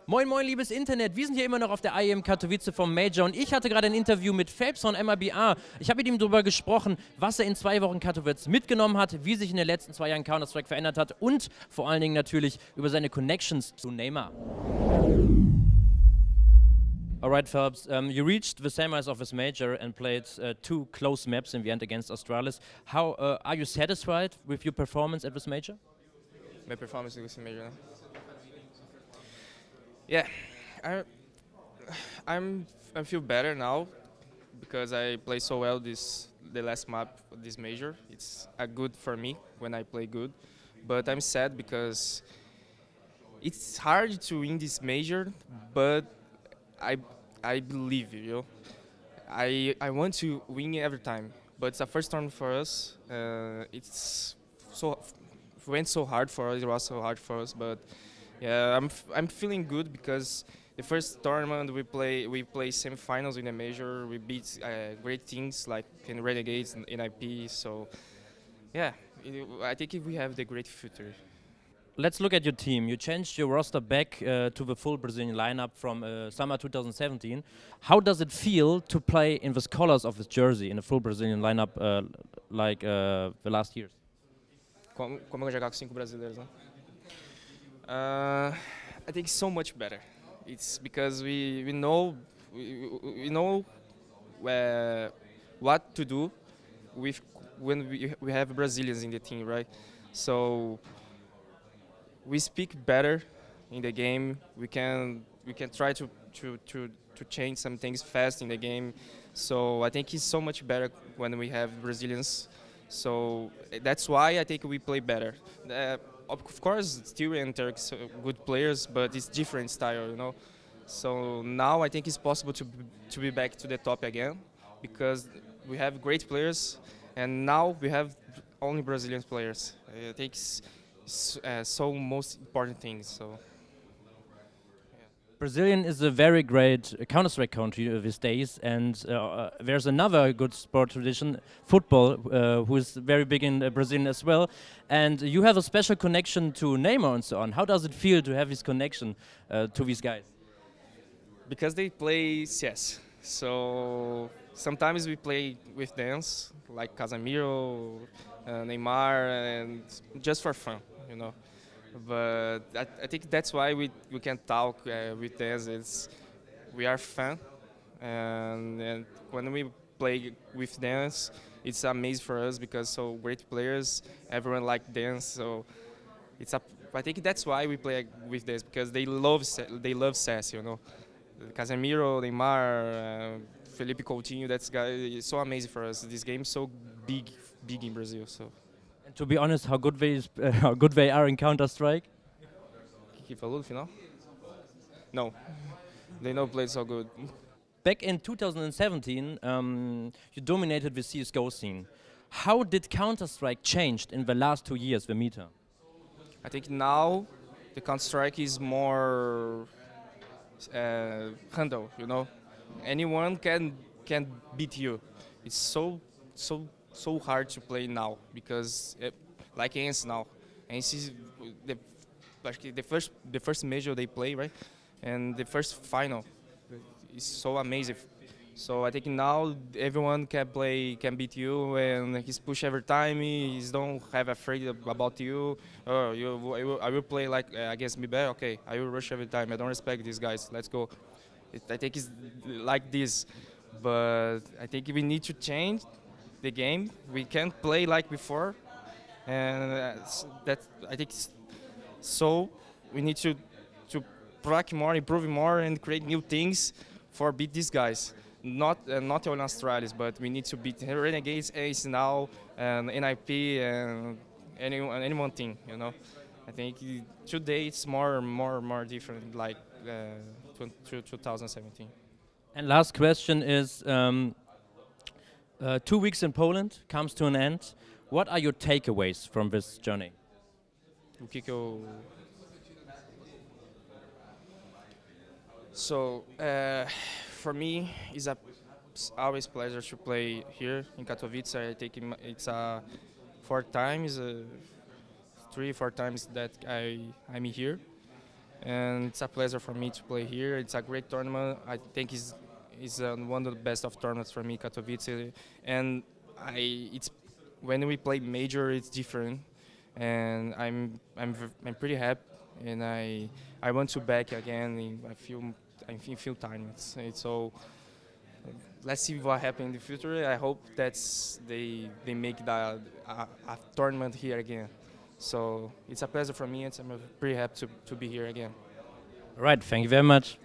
Moin moin liebes Internet, wir sind hier immer noch auf der IEM Katowice vom Major und ich hatte gerade ein Interview mit Felps von MRBA. Ich habe mit ihm darüber gesprochen, was er in 2 Wochen Katowice mitgenommen hat, wie sich in den letzten 2 Jahren Counter-Strike verändert hat und vor allen Dingen natürlich über seine Connections zu Neymar. Alright, Phelps, you reached the semis of this major and played 2 close maps in the end against Australis. How are you satisfied with your performance at this major? My performance was major. Yeah, I I feel better now because I play so well the last map this major. It's a good for me when I play good, but I'm sad because it's hard to win this major. But I I believe I want to win every time. But it's a first turn for us. It's so went so hard for us. It was so hard for us, but yeah, I'm feeling good because the first tournament we play semifinals in the major. We beat great teams like in Renegades and NIP. So yeah, I think we have the great future. Let's look at your team. You changed your roster back to the full Brazilian lineup from summer 2017. How does it feel to play in the colors of this jersey in a full Brazilian lineup like the last years? Como jogar com 5 brasileiros, né? I think so much better. It's because we know what to do with when we have Brazilians in the team, right? So we speak better in the game. We can try to change some things fast in the game. So I think it's so much better when we have Brazilians. So that's why I think we play better. Of course, Stewie and Turks are good players, but it's different style. So now I think it's possible to be back to the top again because we have great players, and now we have only Brazilian players. I think it's so most important thing. So. Brazilian is a very great Counter-Strike country these days, and there's another good sport tradition, football, who is very big in Brazil as well. And you have a special connection to Neymar and so on. How does it feel to have this connection to these guys? Because they play CS, so sometimes we play with dance, like Casemiro, Neymar, and just for fun. But I think that's why we can talk with dance. We are fun, and when we play with dance, it's amazing for us because so great players, everyone like dance. So I think that's why we play with dance because they love CS. Casemiro, Neymar, Felipe Coutinho. That's guy is so amazing for us. This game is so big in Brazil. So. And to be honest, how good they are in Counter-Strike? Que falou no final? No, they don't play so good. Back in 2017, you dominated the CSGO scene. How did Counter-Strike changed in the last 2 years, the meta? I think now the Counter-Strike is more handle. Anyone can beat you. It's so hard to play now because like ENCE now. ENCE is the first major they play, right? And the first final is so amazing. So I think now everyone can beat you, and he's push every time. He don't have afraid about you. I will play like against me better. Okay, I will rush every time. I don't respect these guys. Let's go. I think it's like this, but I think we need to change the game. We can't play like before, and that I think so. We need to practice more, improve more, and create new things for beat these guys. Not only Australis, but we need to beat Renegades, Ace now, and NIP, and anyone thing. I think today it's more different like 2017. And last question is. 2 weeks in Poland comes to an end. What are your takeaways from this journey? So for me, it's always pleasure to play here in Katowice. I think it's 4 times, 3-4 times that I'm here, and it's a pleasure for me to play here. It's a great tournament. I think is one of the best of tournaments for me, Katowice, and it's when we play major, it's different, and I'm pretty happy, and I want to back again in a few time. It's so. Let's see what happens in the future. I hope they make a tournament here again. So it's a pleasure for me, and I'm pretty happy to be here again. Right, thank you very much.